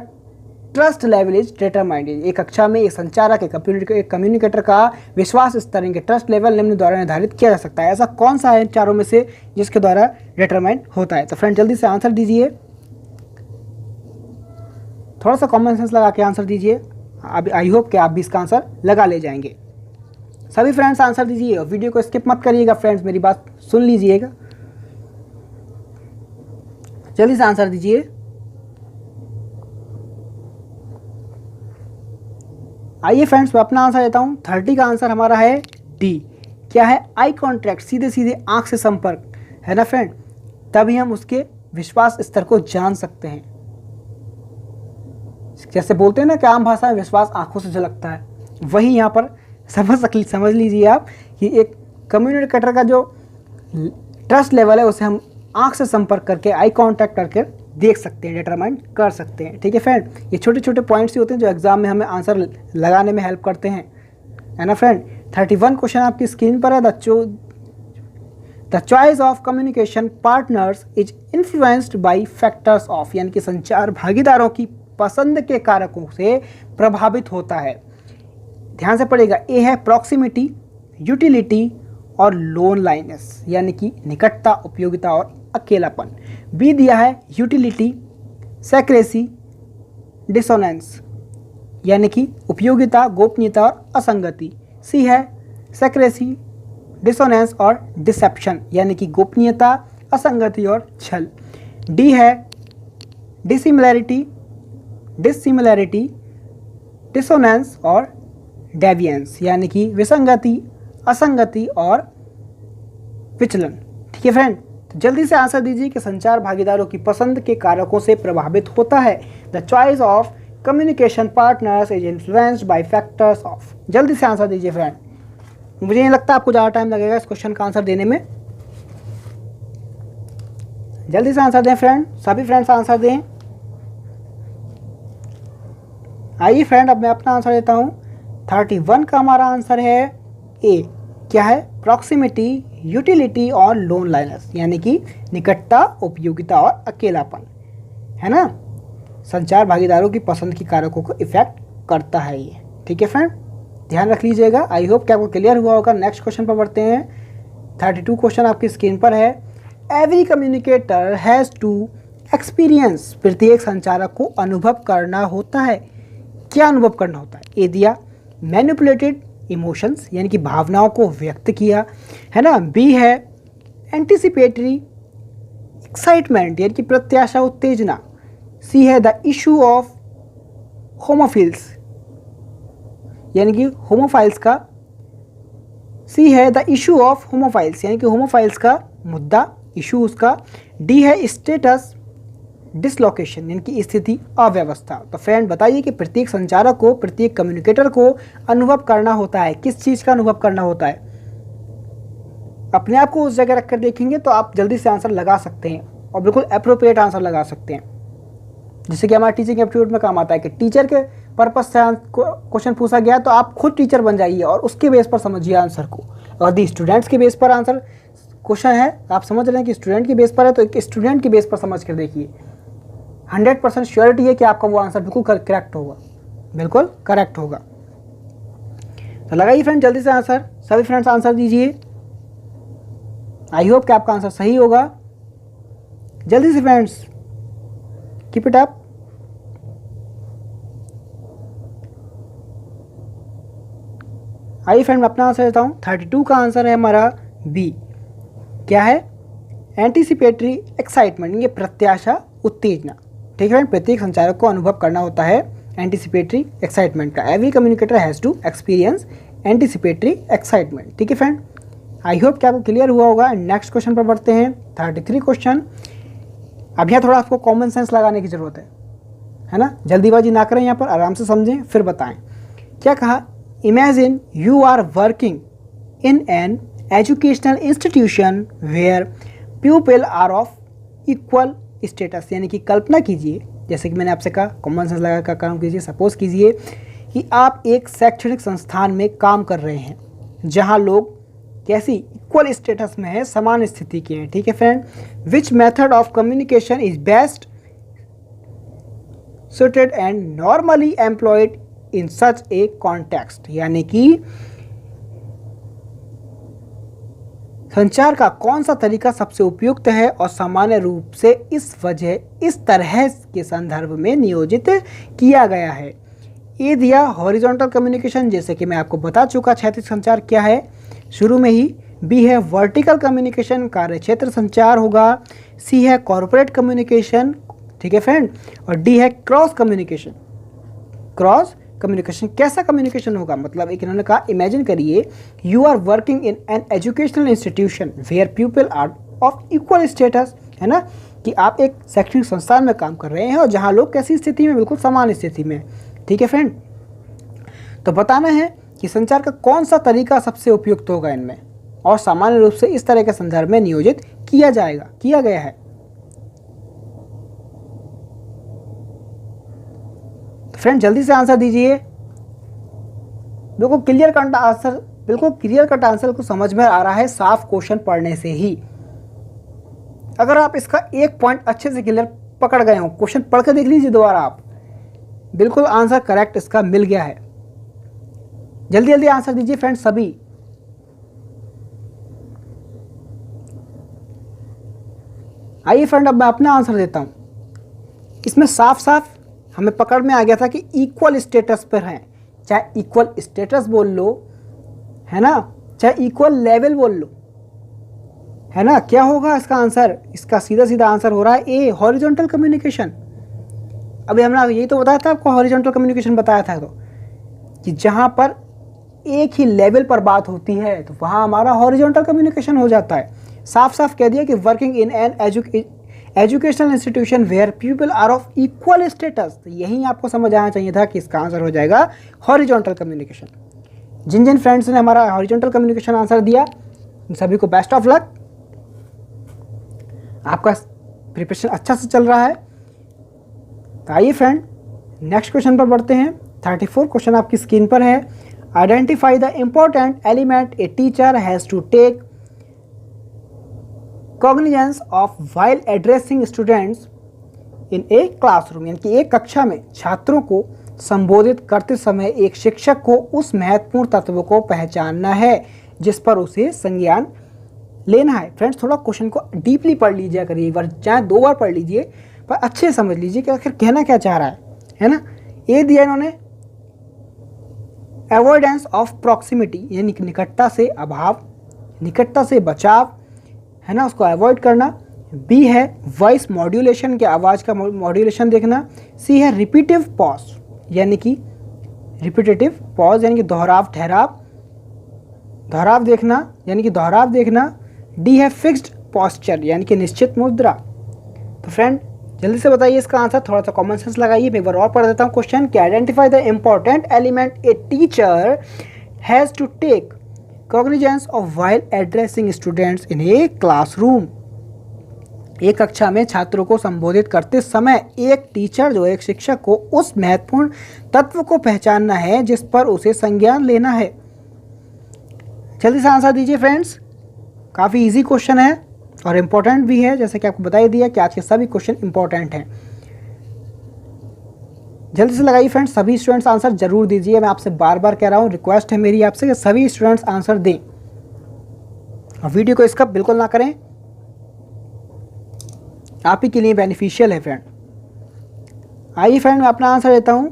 [SPEAKER 1] trust level is determined, एक कक्षा में एक संचारक एक कम्युनिकेटर का विश्वास स्तर इनके ट्रस्ट लेवल निम्न द्वारा निर्धारित किया जा सकता है। ऐसा कौन सा है चारों में से जिसके द्वारा डिटरमाइंड होता है? तो फ्रेंड जल्दी से आंसर दीजिए, थोड़ा सा कॉमन सेंस लगा के आंसर दीजिए। अब आई होप कि आप भी इसका आंसर लगा ले जाएंगे। सभी फ्रेंड्स आंसर दीजिए और वीडियो को स्किप मत करिएगा फ्रेंड्स, मेरी बात सुन लीजिएगा, जल्दी से आंसर दीजिए। आइए फ्रेंड्स मैं अपना आंसर देता हूँ। 30 का आंसर हमारा है डी। क्या है? आई कॉन्ट्रैक्ट, सीधे सीधे आंख से संपर्क, है ना फ्रेंड, तभी हम उसके विश्वास स्तर को जान सकते हैं। जैसे बोलते हैं ना कि आम भाषा में विश्वास आंखों से झलकता है, वही यहाँ पर समझ लीजिए आप कि एक कम्युनिकेटर का जो ट्रस्ट लेवल है उसे हम आंख से संपर्क करके आई कांटेक्ट करके देख सकते हैं, डिटरमाइन कर सकते हैं। ठीक है फ्रेंड, ये छोटे छोटे पॉइंट्स ही होते हैं जो एग्जाम में हमें आंसर लगाने में हेल्प करते हैं, है ना फ्रेंड। 31 क्वेश्चन आपकी स्क्रीन पर है। The choice of communication partners is influenced by factors of, यानी कि संचार भागीदारों की पसंद के कारकों से प्रभावित होता है। ध्यान से पढ़ेगा। ए है प्रॉक्सिमिटी, यूटिलिटी और लोनलाइनेस, यानी कि निकटता, उपयोगिता और अकेलापन। बी दिया है यूटिलिटी, सेक्रेसी, डिसोनेंस, यानी कि उपयोगिता, गोपनीयता और असंगति। सी है सेक्रेसी, डिसोनेंस और डिसेप्शन, यानी कि गोपनीयता, असंगति और छल। डी है डिसिमिलैरिटी, डिसोनेंस और डेविएंस, यानी कि विसंगति, असंगति और विचलन। ठीक है फ्रेंड, तो जल्दी से आंसर दीजिए कि संचार भागीदारों की पसंद के कारकों से प्रभावित होता है। The choice of communication partners is influenced by factors of. जल्दी से आंसर दीजिए फ्रेंड, मुझे नहीं लगता आपको ज़्यादा टाइम लगेगा इस क्वेश्चन का आंसर देने में। जल्दी से आंसर दें फ्रेंड, सभी फ्रेंड्स आंसर दें। आइए फ्रेंड अब मैं अपना आंसर देता हूँ। 31 का हमारा आंसर है ए। क्या है? प्रॉक्सिमिटी, यूटिलिटी और लोनलाइनेस, यानी कि निकटता, उपयोगिता और अकेलापन, है ना। संचार भागीदारों की पसंद की कारकों को इफेक्ट करता है ये। ठीक है फ्रेंड, ध्यान रख लीजिएगा। आई होप कि आपको क्लियर हुआ होगा। नेक्स्ट क्वेश्चन पर बढ़ते हैं। 32 क्वेश्चन आपकी स्क्रीन पर है। Every communicator has to experience, प्रत्येक संचारक को अनुभव करना होता है। क्या अनुभव करना होता है? ए दिया मैनिपुलेटेड इमोशंस, यानी कि भावनाओं को व्यक्त किया, है ना। बी है एंटिसिपेटरी एक्साइटमेंट, यानी कि प्रत्याशा, उत्तेजना। सी है द इशू ऑफ होमोफिल्स, यानी कि होमोफाइल्स का, सी है द इशू ऑफ होमोफाइल्स यानी कि होमोफाइल्स का मुद्दा, इशू उसका। डी है स्टेटस डिसलोकेशन यानी कि स्थिति अव्यवस्था। तो फ्रेंड बताइए कि प्रत्येक संचारक को, प्रत्येक कम्युनिकेटर को अनुभव करना होता है, किस चीज़ का अनुभव करना होता है? अपने आप को उस जगह रखकर देखेंगे तो आप जल्दी से आंसर लगा सकते हैं और बिल्कुल अप्रोप्रिएट आंसर लगा सकते हैं, जिससे कि हमारा टीचिंग एप्टीट्यूड में काम आता है कि टीचर के पर्पज से क्वेश्चन पूछा गया तो आप खुद टीचर बन जाइए और उसके बेस पर समझिए आंसर को। और यदि स्टूडेंट्स के बेस पर आंसर क्वेश्चन है, आप समझ रहे हैं कि स्टूडेंट के बेस पर है, तो एक स्टूडेंट के बेस पर समझ कर देखिए। 100% श्योरिटी है कि आपका वो आंसर बिल्कुल करेक्ट होगा, बिल्कुल करेक्ट होगा। तो लगाइए फ्रेंड जल्दी से आंसर, सभी फ्रेंड्स आंसर दीजिए। आई होप कि आपका आंसर सही होगा। जल्दी से फ्रेंड्स, कीप इट अप। आइए फ्रेंड मैं अपना आंसर देता हूँ। 32 का आंसर है हमारा बी। क्या है? एंटीसिपेटरी एक्साइटमेंट, ये प्रत्याशा उत्तेजना। ठीक है, प्रत्येक संचारक को अनुभव करना होता है एंटीसिपेटरी एक्साइटमेंट का। Every communicator has to experience anticipatory excitement. ठीक है फ्रेंड, आई होप कि आपको क्लियर हुआ होगा। नेक्स्ट क्वेश्चन पर बढ़ते हैं। 33 क्वेश्चन। अब यहाँ थोड़ा आपको कॉमन सेंस लगाने की ज़रूरत है ना, जल्दीबाजी ना करें, यहाँ पर आराम से समझें फिर बताएं। क्या कहा? Imagine you are working in an educational institution where people are of equal status, यानी कि कल्पना कीजिए, जैसे कि मैंने आपसे कहा कॉमन सेंस लगा कर काम कीजिए। सपोज कीजिए कि आप एक शैक्षणिक संस्थान में काम कर रहे हैं जहां लोग कैसी इक्वल स्टेटस में है, समान स्थिति के हैं। ठीक है friend, which method of communication is best suited and normally employed in such A context, यानी कि संचार का कौन सा तरीका सबसे उपयुक्त है और सामान्य रूप से इस तरह के संदर्भ में नियोजित किया गया है। ए दिया हॉरिजॉन्टल कम्युनिकेशन, जैसे कि मैं आपको बता चुका क्षैतिज संचार क्या है शुरू में ही। बी है वर्टिकल कम्युनिकेशन, कार्यक्षेत्र संचार होगा। सी है कॉर्पोरेट कम्युनिकेशन। ठीक है फ्रेंड, और डी है क्रॉस कम्युनिकेशन। क्रॉस कम्युनिकेशन कैसा कम्युनिकेशन होगा? मतलब एक इन्होंने कहा इमेजिन करिए you are working in an educational institution where people are of equal status, है ना, कि आप एक शैक्षणिक संस्थान में काम कर रहे हैं और जहां लोग कैसी स्थिति में, बिल्कुल समान स्थिति में। ठीक है फ्रेंड, तो बताना है कि संचार का कौन सा तरीका सबसे उपयुक्त होगा इनमें और सामान्य रूप से इस तरह के संदर्भ में नियोजित किया गया है। फ्रेंड जल्दी से आंसर दीजिए। बिल्कुल क्लियर कट आंसर को समझ में आ रहा है साफ क्वेश्चन पढ़ने से ही। अगर आप इसका एक पॉइंट अच्छे से क्लियर पकड़ गए हो, क्वेश्चन पढ़ के देख लीजिए दोबारा आप, बिल्कुल आंसर करेक्ट इसका मिल गया है। जल्दी जल्दी आंसर दीजिए फ्रेंड सभी। आइए फ्रेंड अब मैं अपना आंसर देता हूं। इसमें साफ साफ हमें पकड़ में आ गया था कि इक्वल स्टेटस पर हैं, चाहे इक्वल स्टेटस बोल लो, है ना, चाहे इक्वल लेवल बोल लो, है ना। क्या होगा इसका आंसर? इसका सीधा सीधा आंसर हो रहा है ए, हॉरिजॉन्टल कम्युनिकेशन। अभी हमने यही तो बताया था आपको, हॉरिजॉन्टल कम्युनिकेशन बताया था तो कि जहां पर एक ही लेवल पर बात होती है तो वहां हमारा हॉरिजॉन्टल कम्युनिकेशन हो जाता है। साफ साफ कह दिया कि working in an educational institution where people are of equal status, तो यही आपको समझ आना चाहिए था कि इसका आंसर हो जाएगा हॉरिजॉन्टल कम्युनिकेशन। जिन जिन फ्रेंड्स ने हमारा हॉरिजॉन्टल कम्युनिकेशन आंसर दिया उन सभी को बेस्ट ऑफ लक। आपका प्रिपरेशन अच्छा से चल रहा है। तो आइए फ्रेंड नेक्स्ट क्वेश्चन पर बढ़ते हैं। 34 क्वेश्चन आपकी स्क्रीन पर है। Identify the important element a teacher has to take cognizance of while addressing students in a classroom, यानी कि एक कक्षा में छात्रों को संबोधित करते समय एक शिक्षक को उस महत्वपूर्ण तत्व को पहचानना है जिस पर उसे संज्ञान लेना है। फ्रेंड्स थोड़ा क्वेश्चन को डीपली पढ़ लीजिए करिए, एक बार चाहे 2 बार पढ़ लीजिए, पर अच्छे समझ लीजिए कि आखिर कहना क्या चाह रहा है ना। ये दिया इन्होंने अवॉइडेंस ऑफ प्रॉक्सिमिटी, यानी निकटता से अभाव, निकटता से बचाव, है ना, उसको अवॉइड करना। बी है वॉइस मॉड्यूलेशन, के आवाज़ का मॉड्यूलेशन देखना। सी है रिपीटिव पॉज, यानी कि रिपीटेटिव पॉज यानी कि दोहराव ठहराव, दोहराव देखना यानी कि दोहराव देखना। डी है फिक्स्ड पॉस्चर यानी कि निश्चित मुद्रा। तो फ्रेंड जल्दी से बताइए इसका आंसर, थोड़ा सा कॉमन सेंस लगाइए। मैं एक बार और पढ़ देता हूँ क्वेश्चन कि identify the important element a teacher has to take cognizance of while addressing students in a classroom. एक कक्षा में छात्रों को संबोधित करते समय एक टीचर जो एक शिक्षक को उस महत्वपूर्ण तत्व को पहचानना है जिस पर उसे संज्ञान लेना है। जल्दी से आंसर दीजिए फ्रेंड्स, काफ़ी इजी क्वेश्चन है और इम्पोर्टेंट भी है, जैसे कि आपको बता ही दिया कि आज के सभी क्वेश्चन इंपॉर्टेंट हैं। जल्दी से लगाइए फ्रेंड्स, सभी स्टूडेंट्स आंसर जरूर दीजिए। मैं आपसे बार बार कह रहा हूँ, रिक्वेस्ट है मेरी आपसे कि सभी स्टूडेंट्स आंसर दें और वीडियो को स्किप बिल्कुल ना करें, आप ही के लिए बेनिफिशियल है फ्रेंड। आइए फ्रेंड मैं अपना आंसर देता हूँ।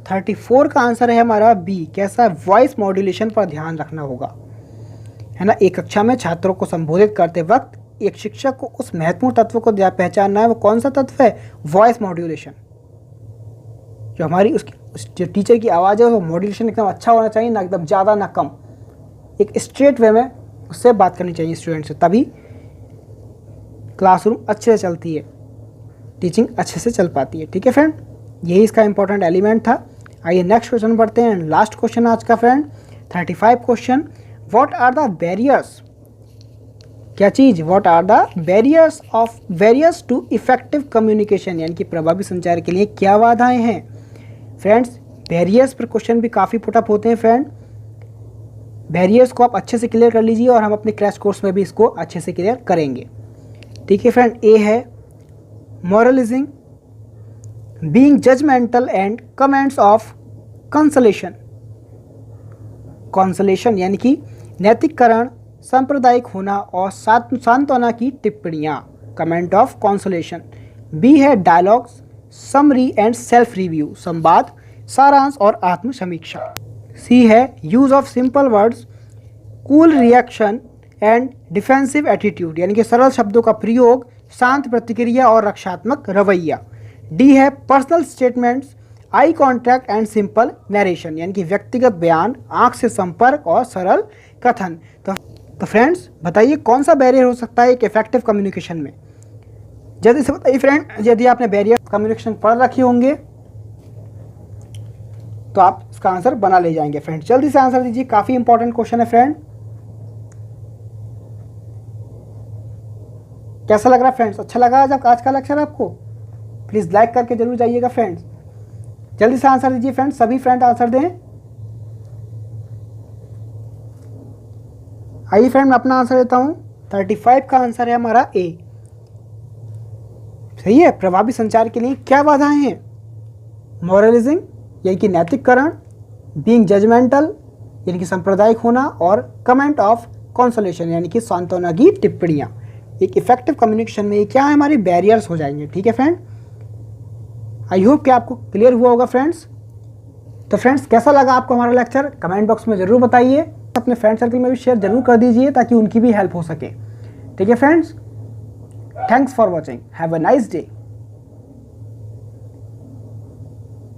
[SPEAKER 1] 34 का आंसर है हमारा बी, कैसा? वॉइस मॉड्यूलेशन पर ध्यान रखना होगा, है ना। एक कक्षा में छात्रों को संबोधित करते वक्त एक शिक्षक को उस महत्वपूर्ण तत्व को पहचानना है। वो कौन सा तत्व है? Voice modulation. जो हमारी जो टीचर की आवाज़ है वो मॉड्यूलेशन एकदम अच्छा होना चाहिए, ना एकदम ज़्यादा ना कम, एक स्ट्रेट वे में उससे बात करनी चाहिए स्टूडेंट से, तभी क्लासरूम अच्छे से चलती है, टीचिंग अच्छे से चल पाती है। ठीक है फ्रेंड, यही इसका इंपॉर्टेंट एलिमेंट था। आइए नेक्स्ट क्वेश्चन पढ़ते हैं, लास्ट क्वेश्चन आज का friend 35 question. What are the barriers, क्या चीज़? What are the barriers to effective communication, यानी कि प्रभावी संचार के लिए क्या बाधाएं हैं? फ्रेंड्स बैरियर्स पर क्वेश्चन भी काफ़ी पुटअप होते हैं फ्रेंड। बैरियर्स को आप अच्छे से क्लियर कर लीजिए और हम अपने क्रैश कोर्स में भी इसको अच्छे से क्लियर करेंगे। ठीक है फ्रेंड, ए है moralising, being judgemental and comments of consolation. Consolation यानी कि नैतिककरण, सांप्रदायिक होना और सांत्वना की टिप्पणियाँ, कमेंट ऑफ कॉन्सलेशन। बी है dialogues, summary and self review, संवाद, सारांश और आत्म समीक्षा। सी है use of simple words, cool reaction and defensive attitude, यानी कि सरल शब्दों का प्रयोग, शांत प्रतिक्रिया और रक्षात्मक रवैया। डी है personal statements, eye contact and simple narration, यानी कि व्यक्तिगत बयान, आंख से संपर्क और सरल कथन। तो फ्रेंड्स बताइए कौन सा बैरियर हो सकता है एक इफेक्टिव कम्युनिकेशन में? जल्दी से बताइए फ्रेंड, यदि आपने बैरियर कम्युनिकेशन पढ़ रखे होंगे तो आप इसका आंसर बना ले जाएंगे फ्रेंड। जल्दी से आंसर दीजिए, काफ़ी इंपॉर्टेंट क्वेश्चन है फ्रेंड। कैसा लग रहा है फ्रेंड्स? अच्छा लगा आज का लेक्चर आपको? प्लीज़ लाइक करके जरूर जाइएगा फ्रेंड्स। जल्दी से आंसर दीजिए फ्रेंड्स, सभी फ्रेंड आंसर दें। आइए फ्रेंड मैं अपना आंसर देता हूँ। 35 का आंसर है हमारा ए। सही है। प्रभावी संचार के लिए क्या बाधाएं हैं? मॉरलिज्म यानी कि नैतिककरण, बीइंग जजमेंटल यानी कि सांप्रदायिक होना, और कमेंट ऑफ कॉन्सोलेशन यानी कि सांत्वना की टिप्पणियाँ। एक इफेक्टिव कम्युनिकेशन में क्या है, हमारे बैरियर्स हो जाएंगे। ठीक है फ्रेंड, आई होप कि आपको क्लियर हुआ होगा फ्रेंड्स। तो फ्रेंड्स कैसा लगा आपको हमारा लेक्चर, कमेंट बॉक्स में ज़रूर बताइए। अपने फ्रेंड सर्कल में भी शेयर जरूर कर दीजिए ताकि उनकी भी हेल्प हो सके। ठीक है friends, thanks for watching, have a nice day.